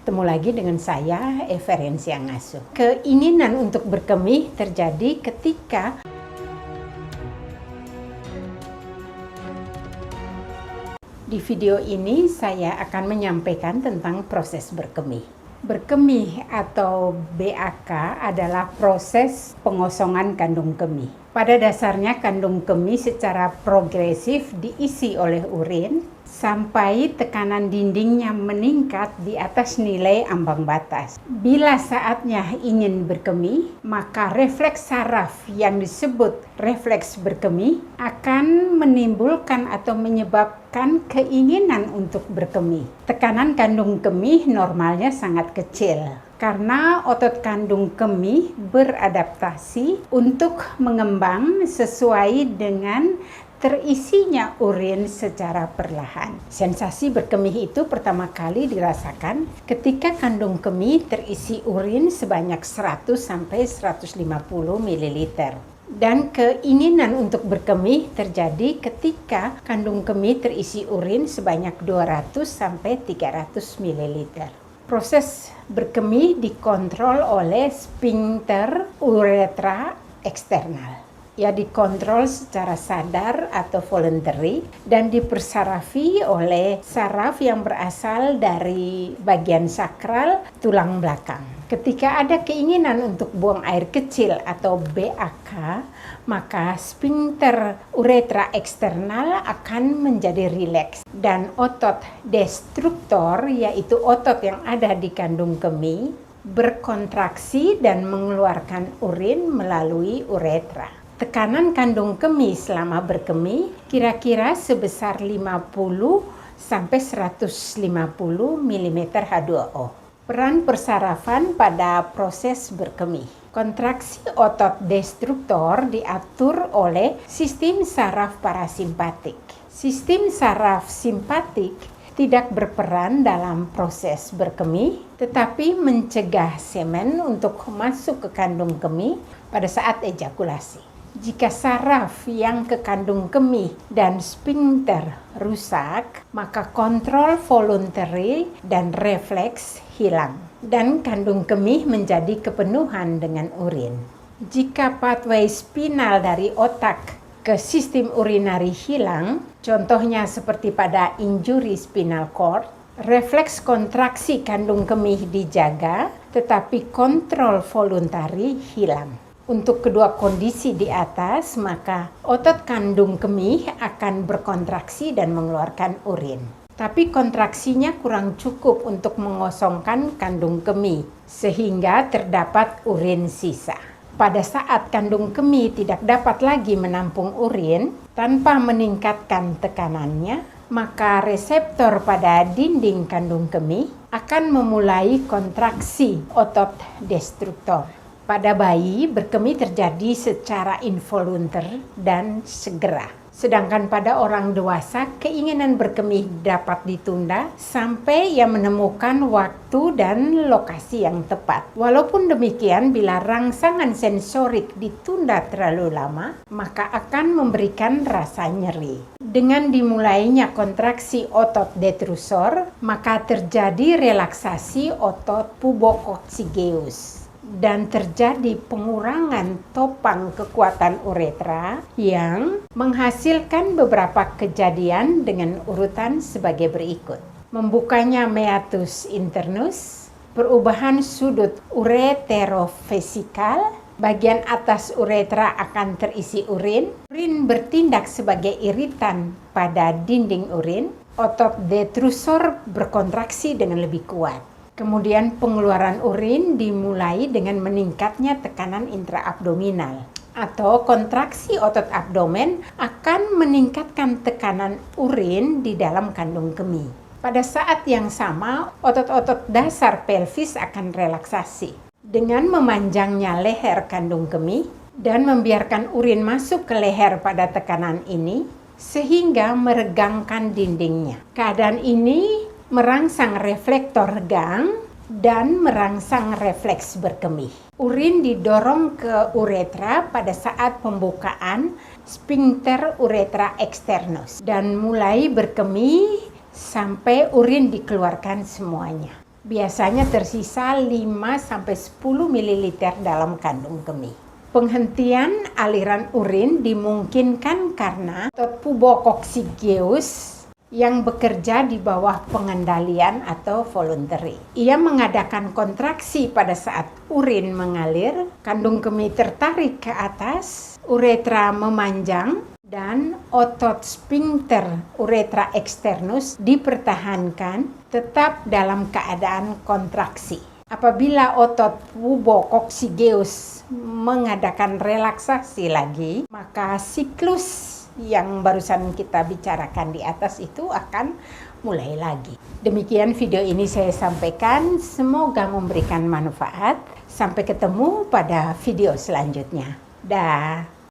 Ketemu lagi dengan saya, Everensia Ngasuh. Keinginan untuk berkemih terjadi ketika di video ini saya akan menyampaikan tentang proses berkemih. Berkemih atau BAK adalah proses pengosongan kandung kemih. Pada dasarnya kandung kemih secara progresif diisi oleh urin sampai tekanan dindingnya meningkat di atas nilai ambang batas. Bila saatnya ingin berkemih, maka refleks saraf yang disebut refleks berkemih akan menimbulkan atau menyebabkan keinginan untuk berkemih. Tekanan kandung kemih normalnya sangat kecil karena otot kandung kemih beradaptasi untuk mengembang sesuai dengan terisinya urin secara perlahan. Sensasi berkemih itu pertama kali dirasakan ketika kandung kemih terisi urin sebanyak 100 sampai 150 ml. Dan keinginan untuk berkemih terjadi ketika kandung kemih terisi urin sebanyak 200 sampai 300 ml. Proses berkemih dikontrol oleh sphincter uretra eksternal. Ya, dikontrol secara sadar atau voluntary dan dipersarafi oleh saraf yang berasal dari bagian sakral tulang belakang. Ketika ada keinginan untuk buang air kecil atau BAK, maka sphincter uretra eksternal akan menjadi rileks dan otot destruktor, yaitu otot yang ada di kandung kemih, berkontraksi dan mengeluarkan urin melalui uretra. Tekanan kandung kemih selama berkemih kira-kira sebesar 50 sampai 150 mm H2O. Peran persarafan pada proses berkemih. Kontraksi otot destruktor diatur oleh sistem saraf parasimpatik. Sistem saraf simpatik tidak berperan dalam proses berkemih, tetapi mencegah semen untuk masuk ke kandung kemih pada saat ejakulasi. Jika saraf yang ke kandung kemih dan sphincter rusak, maka kontrol voluntary dan refleks hilang dan kandung kemih menjadi kepenuhan dengan urin. Jika pathway spinal dari otak ke sistem urinari hilang, contohnya seperti pada injury spinal cord, refleks kontraksi kandung kemih dijaga, tetapi kontrol voluntary hilang. Untuk kedua kondisi di atas, maka otot kandung kemih akan berkontraksi dan mengeluarkan urin. Tapi kontraksinya kurang cukup untuk mengosongkan kandung kemih, sehingga terdapat urin sisa. Pada saat kandung kemih tidak dapat lagi menampung urin tanpa meningkatkan tekanannya, maka reseptor pada dinding kandung kemih akan memulai kontraksi otot destruktor. Pada bayi, berkemih terjadi secara involunter dan segera. Sedangkan pada orang dewasa, keinginan berkemih dapat ditunda sampai ia menemukan waktu dan lokasi yang tepat. Walaupun demikian, bila rangsangan sensorik ditunda terlalu lama, maka akan memberikan rasa nyeri. Dengan dimulainya kontraksi otot detrusor, maka terjadi relaksasi otot pubococcygeus. Dan terjadi pengurangan topang kekuatan uretra yang menghasilkan beberapa kejadian dengan urutan sebagai berikut. Membukanya meatus internus, perubahan sudut ureterovesikal, bagian atas uretra akan terisi urin, urin bertindak sebagai iritan pada dinding urin, otot detrusor berkontraksi dengan lebih kuat. Kemudian pengeluaran urin dimulai dengan meningkatnya tekanan intraabdominal atau kontraksi otot abdomen akan meningkatkan tekanan urin di dalam kandung kemih. Pada saat yang sama, otot-otot dasar pelvis akan relaksasi. Dengan memanjangnya leher kandung kemih dan membiarkan urin masuk ke leher pada tekanan ini, sehingga meregangkan dindingnya. Keadaan ini merangsang reflektor gang dan merangsang refleks berkemih. Urin didorong ke uretra pada saat pembukaan sphincter uretra externus dan mulai berkemih sampai urin dikeluarkan semuanya. Biasanya tersisa 5-10 ml dalam kandung kemih. Penghentian aliran urin dimungkinkan karena otot pubococcygeus yang bekerja di bawah pengendalian atau voluntary. Ia mengadakan kontraksi pada saat urin mengalir, kandung kemih tertarik ke atas, uretra memanjang, dan otot sphincter uretra externus dipertahankan tetap dalam keadaan kontraksi. Apabila otot pubococcygeus mengadakan relaksasi lagi, maka siklus yang barusan kita bicarakan di atas itu akan mulai lagi. Demikian video ini saya sampaikan, semoga memberikan manfaat. Sampai ketemu pada video selanjutnya. Dah.